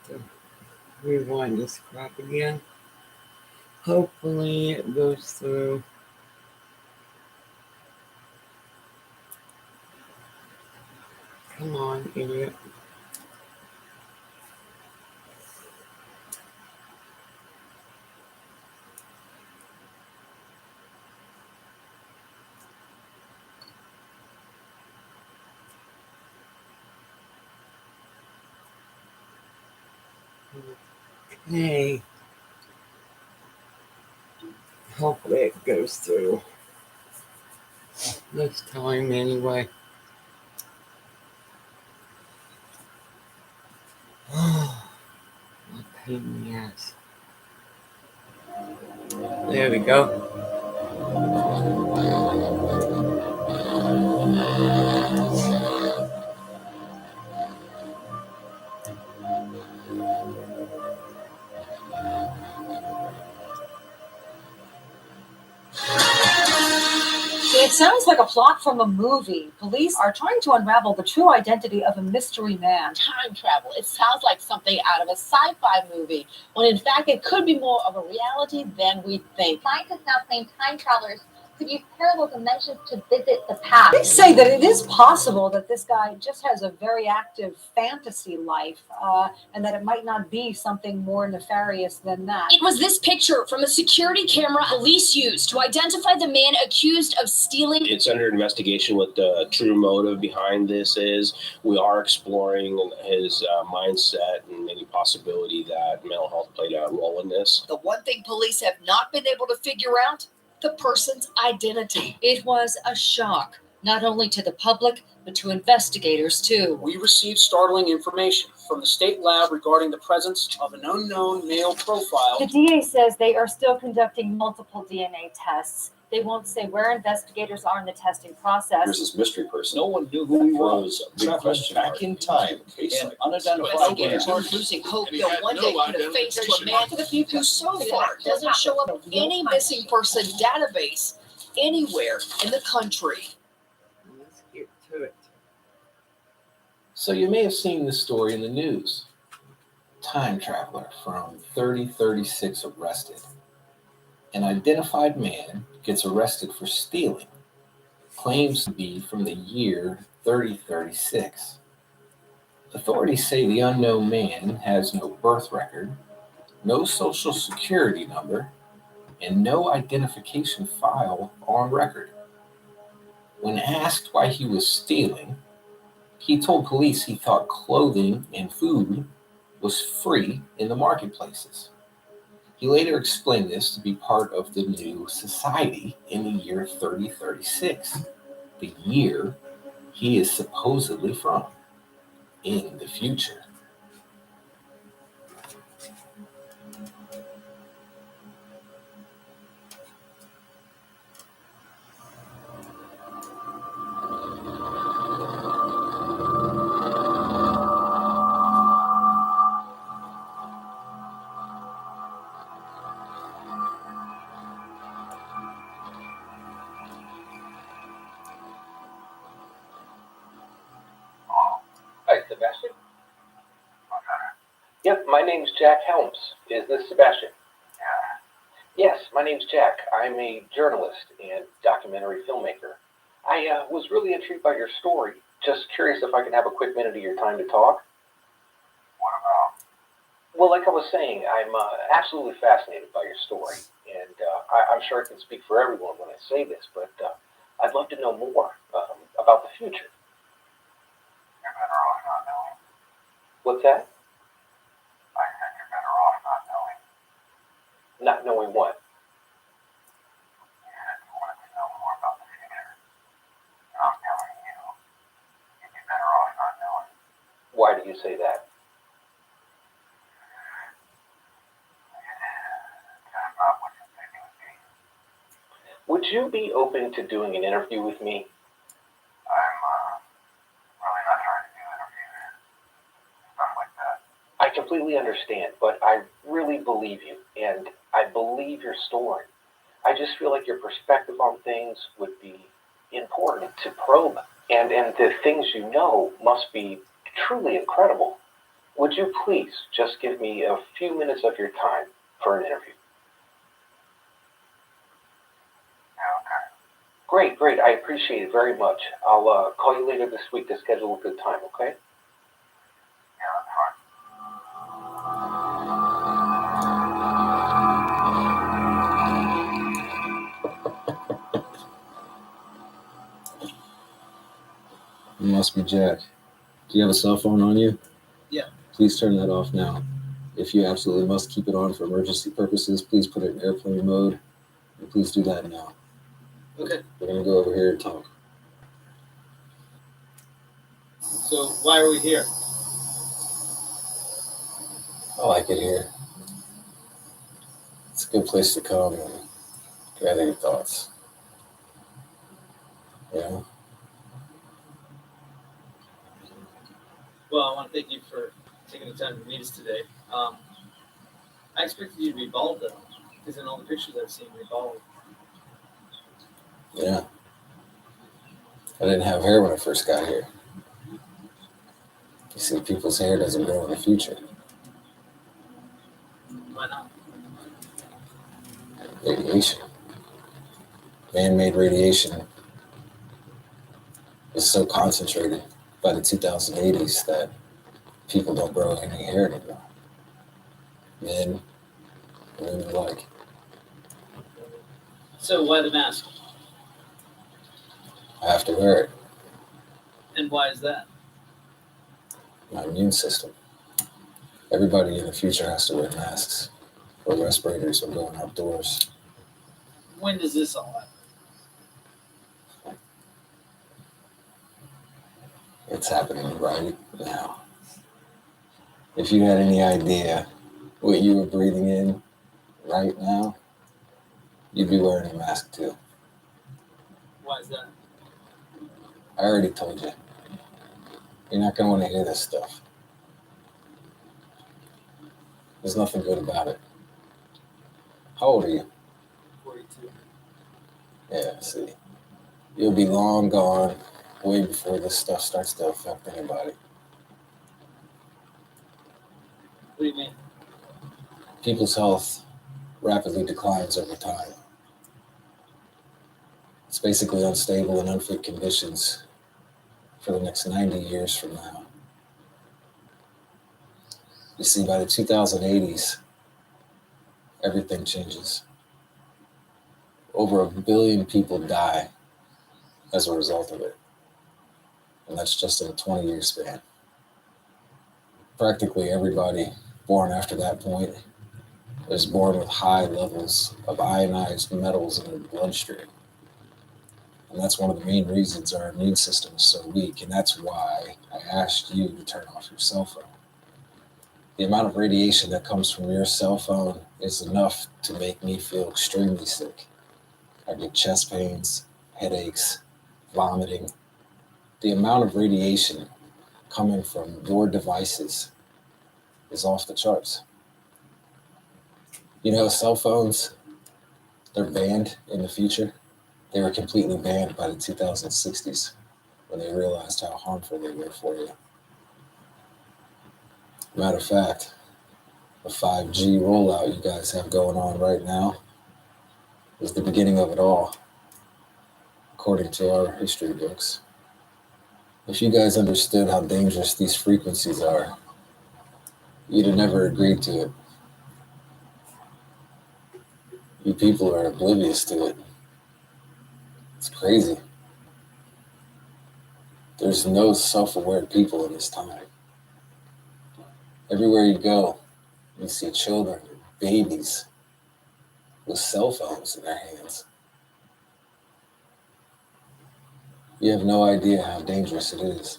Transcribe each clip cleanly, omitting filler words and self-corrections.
to rewind this crap again. Hopefully it goes through. Come on, idiot. Okay. Hopefully it goes through. This time anyway. Oh, what a pain in the ass. There we go. It sounds like a plot from a movie. Police are trying to unravel the true identity of a mystery man. Time travel. It sounds like something out of a sci-fi movie, when in fact it could be more of a reality than we think. Scientists now claim time travelers could use parallel dimensions to visit the past. They say that it is possible that this guy just has a very active fantasy life, and that it might not be something more nefarious than that. It was this picture from a security camera police used to identify the man accused of stealing. It's under investigation what the true motive behind this is. We are exploring his mindset and any possibility that mental health played a role in this. The one thing police have not been able to figure out: the person's identity. It was a shock, not only to the public, but to investigators too. We received startling information from the state lab regarding the presence of an unknown male profile. The DA says they are still conducting multiple DNA tests. They won't say where investigators are in the testing process. There's this mystery person. No one knew who he was. Big question Back in time, and unidentified. Investigators are losing hope they'll one day put a face to a man who so far doesn't show up in any missing person database anywhere in the country. Let's get to it. So you may have seen this story in the news. Time traveler from 3036 arrested. An identified man gets arrested for stealing. Claims to be from the year 3036. Authorities say the unknown man has no birth record, no social security number, and no identification file on record. When asked why he was stealing, he told police he thought clothing and food was free in the marketplaces. He later explained this to be part of the new society in the year 3036, the year he is supposedly from, in the future. Hi, Sebastian. Yep, my name's Jack Helms. Is this Sebastian? Yes, my name's Jack. I'm a journalist and documentary filmmaker. I was really intrigued by your story. Just curious if I can have a quick minute of your time to talk. What about? Well, like I was saying, I'm absolutely fascinated by your story, and I'm sure I can speak for everyone when I say this, but I'd love to know more about the future. You're better off not knowing. What's that? I said you're better off not knowing. Not knowing what? You said you wanted to know more about the future. I'm telling you, you'd be better off not knowing. Why do you say that? It's just not what you think it would be. Would you be open to doing an interview with me? I'm really not trying to do interviews. Stuff like that. I completely understand, but I really believe you, and I believe your story. I just feel like your perspective on things would be important to probe, and the things you know must be truly incredible. Would you please just give me a few minutes of your time for an interview? Yeah, okay. Great, great. I appreciate it very much. I'll call you later this week to schedule a good time, okay? Yeah, that's fine. It must be Jack. Do you have a cell phone on you? Yeah. Please turn that off now. If you absolutely must keep it on for emergency purposes, please put it in airplane mode. And please do that now. Okay. We're going to go over here and talk. So why are we here? I like it here. It's a good place to come and gather your thoughts. You know? Well, I want to thank you for taking the time to meet us today. I expected you to be bald though, because in all the pictures I've seen, you're bald. Yeah. I didn't have hair when I first got here. You see, people's hair doesn't grow in the future. Why not? Radiation. Man-made radiation is so concentrated by the 2080s that people don't grow any hair anymore. Men, women alike. So why the mask? I have to wear it. And why is that? My immune system. Everybody in the future has to wear masks or respirators or going outdoors. When does this all happen? It's happening right now. If you had any idea what you were breathing in right now, you'd be wearing a mask too. Why is that? I already told you. You're not going to want to hear this stuff. There's nothing good about it. How old are you? 42. Yeah, see. You'll be long gone way before this stuff starts to affect anybody. What do you mean? People's health rapidly declines over time. It's basically unstable and unfit conditions for the next 90 years from now. You see, by the 2080s, everything changes. Over 1 billion people die as a result of it. And that's just in a 20-year span. Practically everybody born after that point is born with high levels of ionized metals in their bloodstream. And that's one of the main reasons our immune system is so weak. And that's why I asked you to turn off your cell phone. The amount of radiation that comes from your cell phone is enough to make me feel extremely sick. I get chest pains, headaches, vomiting. The amount of radiation coming from your devices is off the charts. You know, cell phones, they're banned in the future. They were completely banned by the 2060s when they realized how harmful they were for you. Matter of fact, the 5G rollout you guys have going on right now is the beginning of it all, according to our history books. If you guys understood how dangerous these frequencies are, you'd have never agreed to it. You people are oblivious to it. It's crazy. There's no self-aware people in this time. Everywhere you go, you see children, babies, with cell phones in their hands. You have no idea how dangerous it is.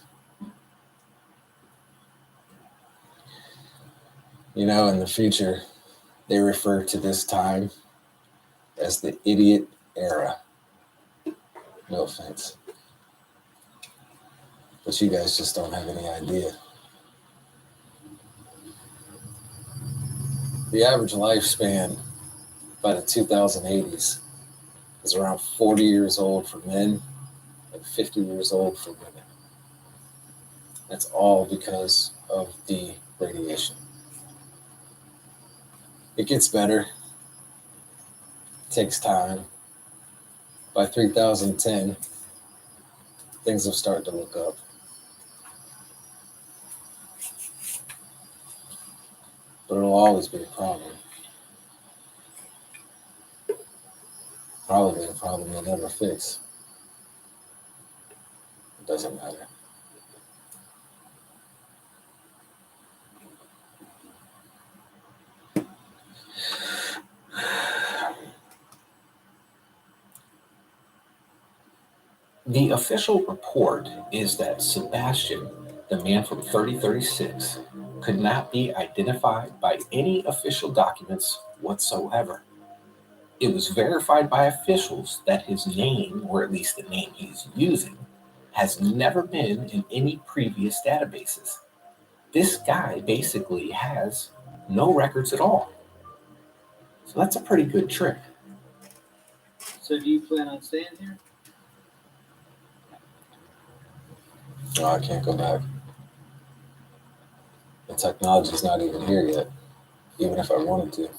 You know, in the future, they refer to this time as the idiot era. No offense. But you guys just don't have any idea. The average lifespan by the 2080s is around 40 years old for men and 50 years old for women. That's all because of the radiation. It gets better. It takes time. By 3010, things have started to look up. But it'll always be a problem. Probably a problem you'll never fix. It doesn't matter. The official report is that Sebastian, the man from 3036, could not be identified by any official documents whatsoever. It was verified by officials that his name, or at least the name he's using, has never been in any previous databases. This guy basically has no records at all. So that's a pretty good trick. So do you plan on staying here? No, I can't go back. The technology's not even here yet, even if I wanted to.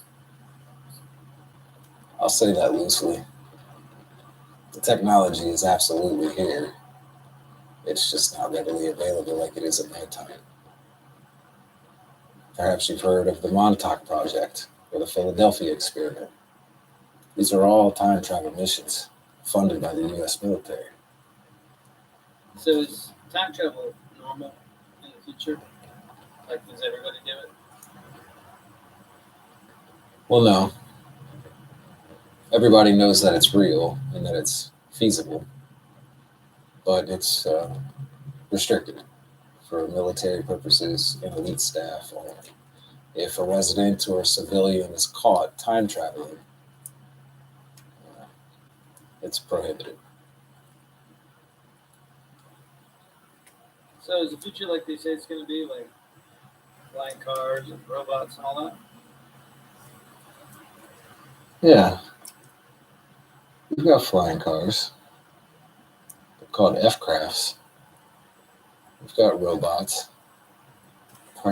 I'll say that loosely. The technology is absolutely here. It's just not readily available like it is at nighttime. Perhaps you've heard of the Montauk Project or the Philadelphia Experiment. These are all time travel missions funded by the U.S. military. So is time travel normal in the future? Like, does everybody do it? Well, no. Everybody knows that it's real and that it's feasible, but it's restricted for military purposes and elite staff only. If a resident or a civilian is caught time traveling, it's prohibited. So is the future like they say it's going to be, like flying cars and robots and all that? Yeah. We've got flying cars. They're called F-crafts. We've got robots.